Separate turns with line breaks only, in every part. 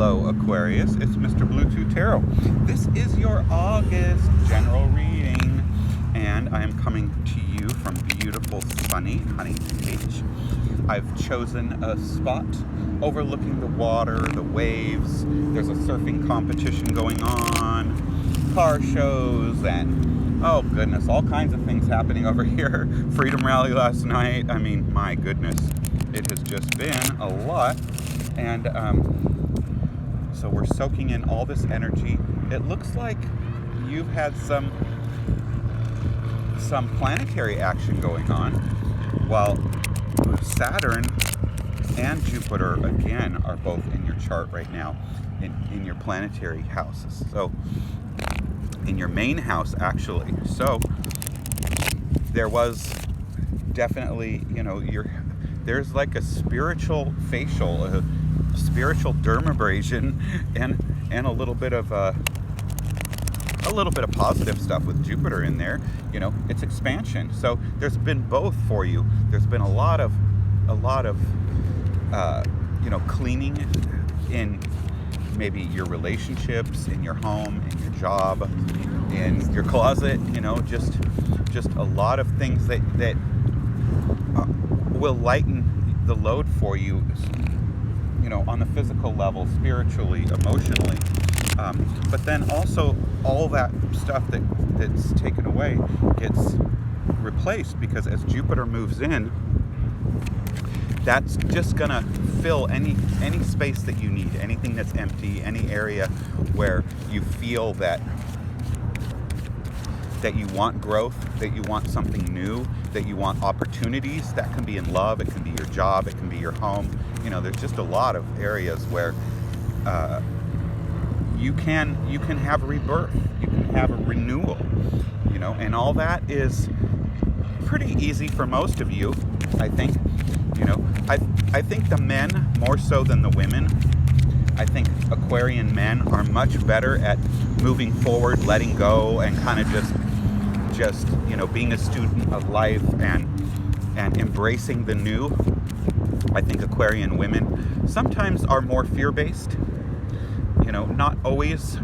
Hello Aquarius, it's Mr. Bluetooth Tarot. This is your August general reading, and I am coming to you from beautiful sunny Huntington Beach. I've chosen a spot overlooking the water, the waves. There's a surfing competition going on, car shows, and oh goodness, all kinds of things happening over here. Freedom Rally last night. I mean, my goodness, it has just been a lot. And so we're soaking in all this energy. It looks like you've had some planetary action going on, while Saturn and Jupiter again are both in your chart right now, in your planetary houses. So in your main house, actually. So there was definitely, there's like a spiritual facial, a spiritual dermabrasion, and a little bit of positive stuff with Jupiter in there. It's expansion. So there's been both for you. There's been a lot of cleaning in maybe your relationships, in your home, in your job, in your closet. Just a lot of things that will lighten the load for you, on the physical level, spiritually, emotionally. But then also all that stuff that's taken away gets replaced, because as Jupiter moves in, that's just gonna fill any space that you need, anything that's empty, any area where you feel that you want growth, that you want something new, that you want opportunities. That can be in love, it can be your job, it can be your home. There's just a lot of areas where you can have rebirth, you can have a renewal, and all that is pretty easy for most of you, I think. I think the men more so than the women. I think Aquarian men are much better at moving forward, letting go, and kind of just being a student of life and embracing the new. I think Aquarian women sometimes are more fear-based, not always,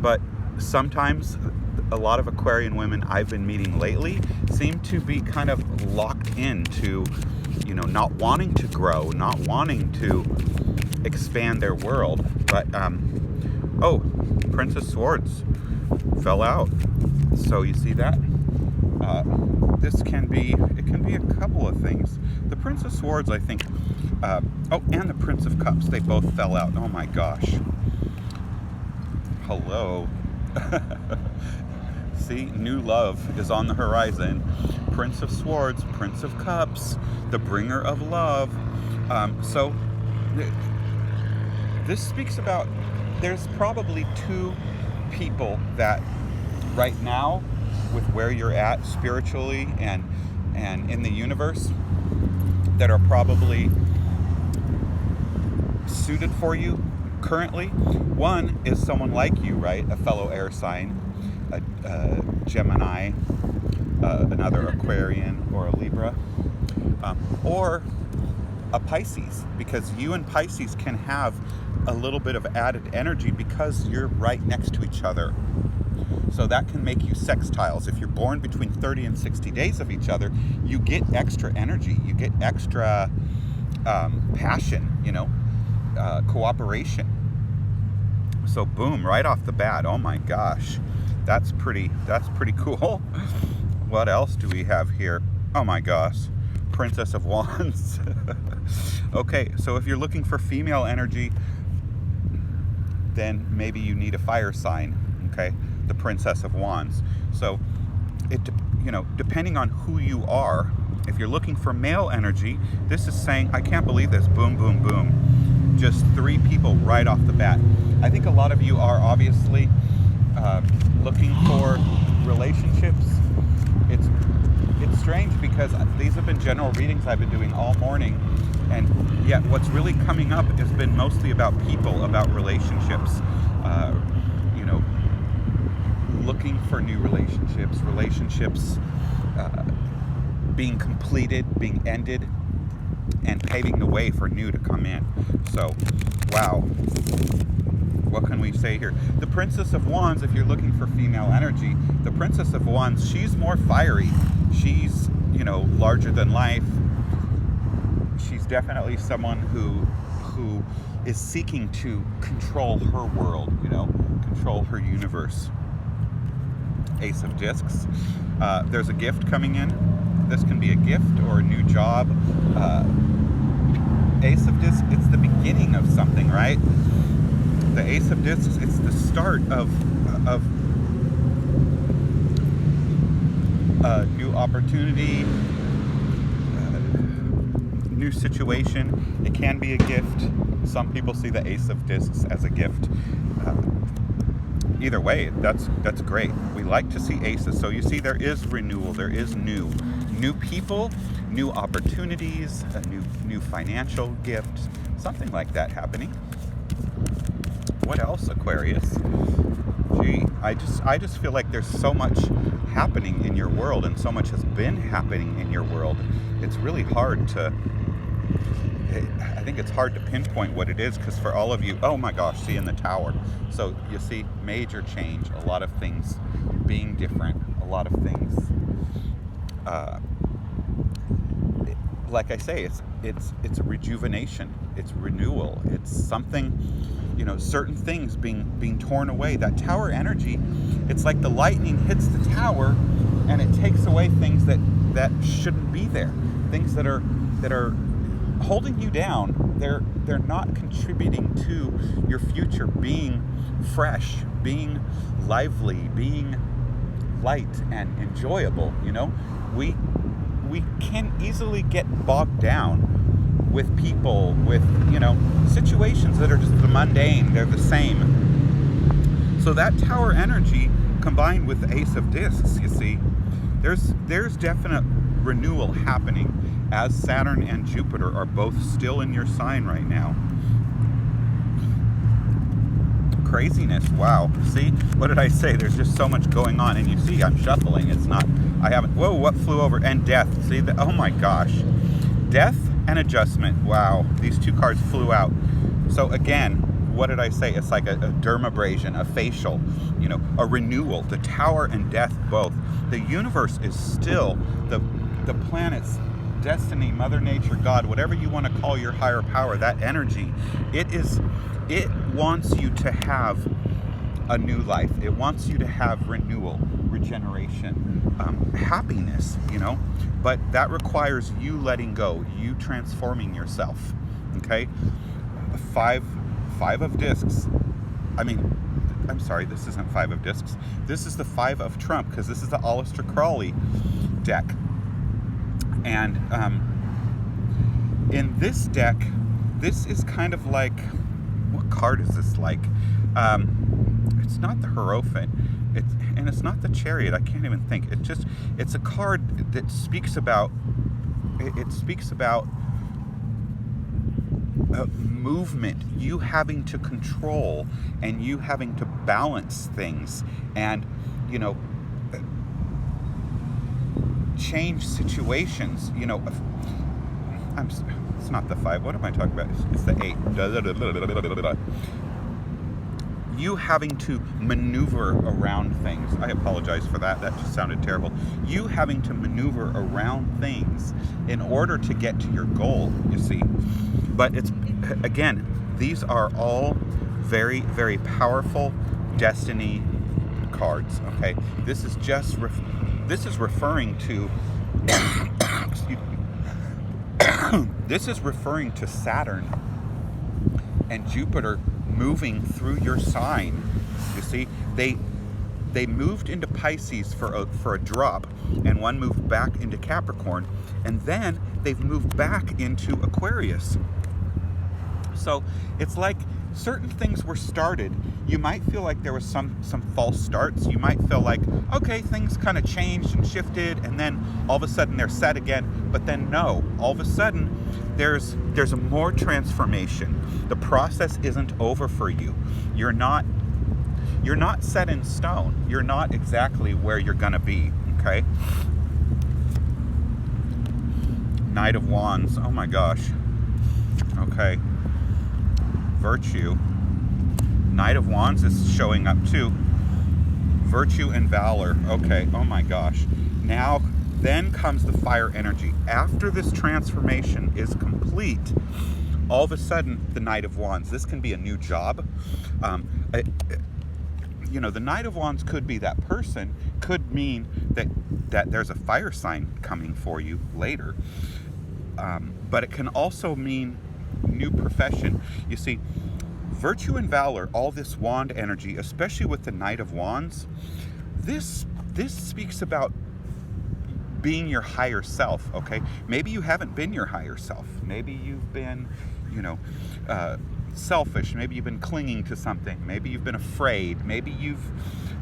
but sometimes. A lot of Aquarian women I've been meeting lately seem to be kind of locked into, not wanting to grow, not wanting to expand their world. But, Princess Swords fell out. So you see that? It can be a couple of things. The Prince of Swords, I think, and the Prince of Cups, they both fell out. Oh my gosh. Hello. See, new love is on the horizon. Prince of Swords, Prince of Cups, the bringer of love. So this speaks about, there's probably two people that right now, with where you're at spiritually and in the universe, that are probably suited for you currently. One is someone like you, right? A fellow air sign, a Gemini, another Aquarian or a Libra, or a Pisces, because you and Pisces can have a little bit of added energy because you're right next to each other. So that can make you sextiles. If you're born between 30 and 60 days of each other, you get extra energy, you get extra passion, cooperation. So boom, right off the bat. Oh my gosh. That's pretty cool. What else do we have here? Oh my gosh. Princess of Wands. Okay, so if you're looking for female energy, then maybe you need a fire sign, okay? The Princess of Wands. So depending on who you are, if you're looking for male energy, this is saying, I can't believe this, boom, boom, boom. Just 3 people right off the bat. I think a lot of you are obviously looking for relationships. It's strange because these have been general readings I've been doing all morning, and yet what's really coming up has been mostly about people, about relationships. Looking for new relationships being completed, being ended, and paving the way for new to come in. So wow. What can we say here? The Princess of Wands, if you're looking for female energy, the Princess of Wands, she's more fiery. She's, larger than life. She's definitely someone who is seeking to control her world, control her universe. Ace of Discs. There's a gift coming in. This can be a gift or a new job. Ace of Discs, it's the beginning of something, right? The Ace of Discs, it's the start of a new opportunity, new situation. It can be a gift. Some people see the Ace of Discs as a gift. Either way, that's great. We like to see aces. So you see, there is renewal. There is new people, new opportunities, a new financial gift, something like that happening. What else, Aquarius? Gee, I just feel like there's so much happening in your world, and so much has been happening in your world. It's really hard to. I think it's hard to pinpoint what it is, because for all of you, oh my gosh, see in the Tower. So you see major change, a lot of things being different, a lot of things. Like I say, it's a rejuvenation, it's renewal, it's something, certain things being torn away. That Tower energy, it's like the lightning hits the tower, and it takes away things that shouldn't be there, things that are holding you down. They're not contributing to your future being fresh, being lively, being light and enjoyable. We can easily get bogged down with people, with situations that are just the mundane. They're the same. So that Tower energy combined with the Ace of Discs, you see, there's definite renewal happening, as Saturn and Jupiter are both still in your sign right now. Craziness, wow. See, what did I say? There's just so much going on, and you see I'm shuffling. Whoa, what flew over? And death. See, oh my gosh. Death and adjustment. Wow, these two cards flew out. So again, what did I say? It's like a dermabrasion, a facial, a renewal. The Tower and death both. The universe is still, the planets, destiny, Mother Nature, God, whatever you want to call your higher power, that energy, it wants you to have a new life. It wants you to have renewal, regeneration, happiness, but that requires you letting go, you transforming yourself. Okay? Five of Discs. I'm sorry, this isn't Five of Discs. This is the Five of Trump, because this is the Aleister Crowley deck. And in this deck, this is kind of like, what card is this like? It's not the Hierophant, and it's not the Chariot. I can't even think. It's a card that speaks about. It speaks about movement, you having to control, and you having to balance things, and change situations. It's not the 5. What am I talking about? It's the 8. You having to maneuver around things. I apologize for that. That just sounded terrible. You having to maneuver around things in order to get to your goal, you see. But again, these are all very, very powerful destiny cards, okay? This is just referring to excuse me. This is referring to Saturn and Jupiter moving through your sign. You see, they moved into Pisces for a drop, and one moved back into Capricorn, and then they've moved back into Aquarius. So it's like certain things were started. You might feel like there was some false starts. You might feel like, okay, things kind of changed and shifted, and then all of a sudden they're set again. But then no, all of a sudden there's a more transformation. The process isn't over for you. You're not set in stone. You're not exactly where you're gonna be, okay? Knight of Wands, oh my gosh. Okay. virtue. Knight of Wands is showing up too. Virtue and valor. Okay, oh my gosh. Now, then comes the fire energy. After this transformation is complete, all of a sudden, the Knight of Wands. This can be a new job. You know, the Knight of Wands could be that person, could mean that there's a fire sign coming for you later. But it can also mean new profession. You see, virtue and valor, all this wand energy, especially with the Knight of Wands, this speaks about being your higher self, okay? Maybe you haven't been your higher self. Maybe you've been, you know, selfish. Maybe you've been clinging to something. Maybe you've been afraid. Maybe you've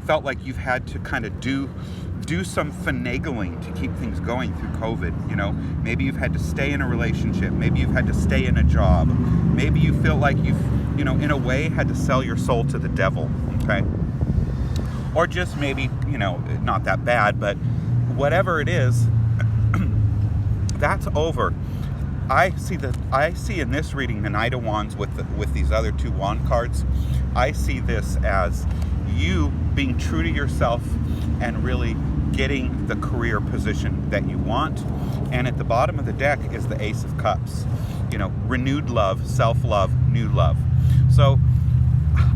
felt like you've had to kind of do some finagling to keep things going through COVID, you know? Maybe you've had to stay in a relationship. Maybe you've had to stay in a job. Maybe you feel like you've, you know, in a way had to sell your soul to the devil, okay? Or just maybe, you know, not that bad, but whatever it is, that's over. I see in this reading the Knight of Wands with these other two wand cards. I see this as you being true to yourself and really getting the career position that you want. And at the bottom of the deck is the Ace of Cups. You know, renewed love, self-love, new love. So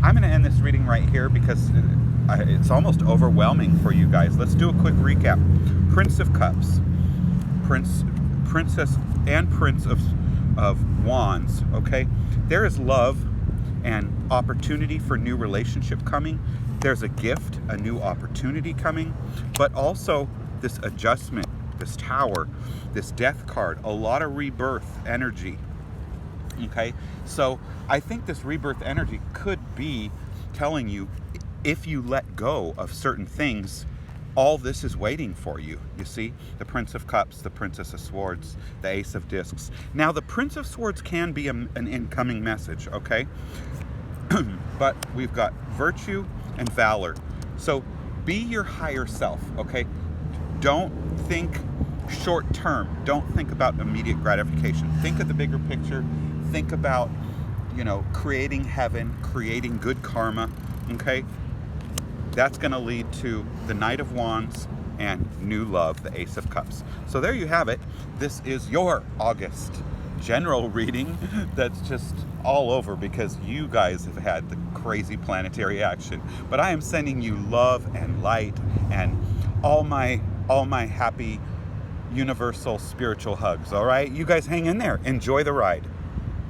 I'm going to end this reading right here because it's almost overwhelming for you guys. Let's do a quick recap. Prince of Cups, Princess and Prince of Wands, okay? There is love and opportunity for new relationship coming. There's a gift, a new opportunity coming, but also this adjustment, this Tower, this Death card, a lot of rebirth energy, okay? So I think this rebirth energy could be telling you, if you let go of certain things, all this is waiting for you. You see, the Prince of Cups, the Princess of Swords, the Ace of Discs. Now, the Prince of Swords can be an incoming message, okay? But we've got virtue and valor. So be your higher self, okay? Don't think short term. Don't think about immediate gratification. Think of the bigger picture. Think about, you know, creating heaven, creating good karma, okay? That's going to lead to the Knight of Wands and new love, the Ace of Cups. So there you have it. This is your August general reading that's just all over because you guys have had the crazy planetary action. But I am sending you love and light and all my happy universal spiritual hugs, all right? You guys hang in there. Enjoy the ride.